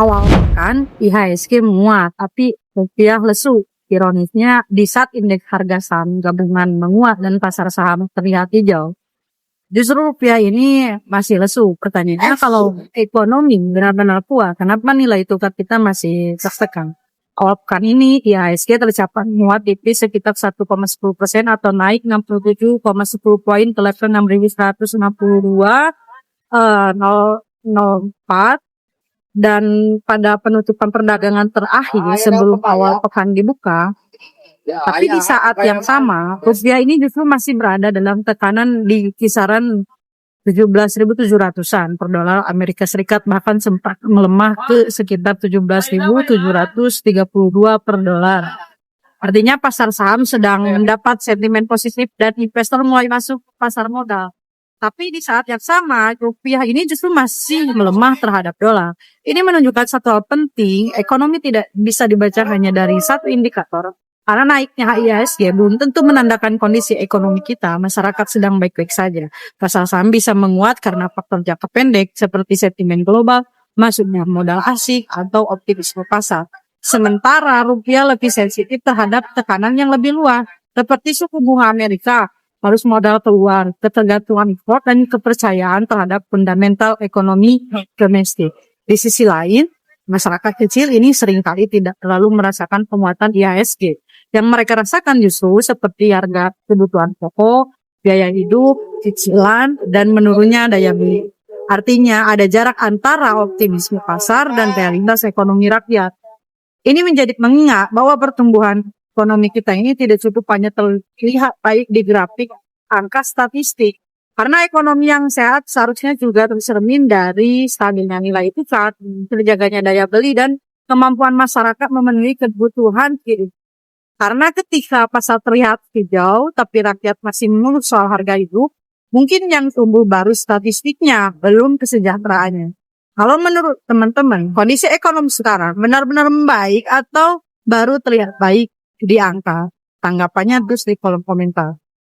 Awal pekan IHSG menguat, tapi rupiah lesu. Ironisnya, di saat indeks harga saham gabungan menguat dan pasar saham terlihat hijau, justru rupiah ini masih lesu. Pertanyaannya, kalau ekonomi benar-benar kuat, kenapa nilai tukar kita masih tertekan? Awal pekan ini, IHSG tercapai menguat tipis sekitar 1,10% atau naik 67,10 poin ke level 6.162,004. Dan pada penutupan perdagangan terakhir sebelum awal pekan dibuka, tapi di saat yang sama, rupiah ini justru masih berada dalam tekanan di kisaran 17.700-an per dolar Amerika Serikat, bahkan sempat melemah ke sekitar 17.732 per dolar. Artinya pasar saham sedang mendapat sentimen positif dan investor mulai masuk pasar modal. Tapi di saat yang sama, rupiah ini justru masih melemah terhadap dolar. Ini menunjukkan satu hal penting, ekonomi tidak bisa dibaca hanya dari satu indikator. Karena naiknya IHSG belum tentu menandakan kondisi ekonomi kita, masyarakat sedang baik-baik saja. Pasar saham bisa menguat karena faktor jangka pendek seperti sentimen global, masuknya modal asing, atau optimisme pasar. Sementara rupiah lebih sensitif terhadap tekanan yang lebih luas, seperti suku bunga Amerika, harus modal keluar, ketergantungan impor, dan kepercayaan terhadap fundamental ekonomi domestik. Di sisi lain, masyarakat kecil ini seringkali tidak terlalu merasakan penguatan IHSG. Yang mereka rasakan justru seperti harga kebutuhan pokok, biaya hidup, cicilan, dan menurunnya daya beli. Artinya ada jarak antara optimisme pasar dan realitas ekonomi rakyat. Ini menjadi mengingat bahwa pertumbuhan ekonomi kita ini tidak cukup hanya terlihat baik di grafik angka statistik. Karena ekonomi yang sehat seharusnya juga tercermin dari stabilnya nilai tukar, terjaganya daya beli, dan kemampuan masyarakat memenuhi kebutuhan hidup. Karena ketika pasar terlihat hijau, tapi rakyat masih mengeluh soal harga hidup, mungkin yang tumbuh baru statistiknya, belum kesejahteraannya. Kalau menurut teman-teman, kondisi ekonomi sekarang benar-benar membaik atau baru terlihat baik di angka? Tanggapannya terus di kolom komentar.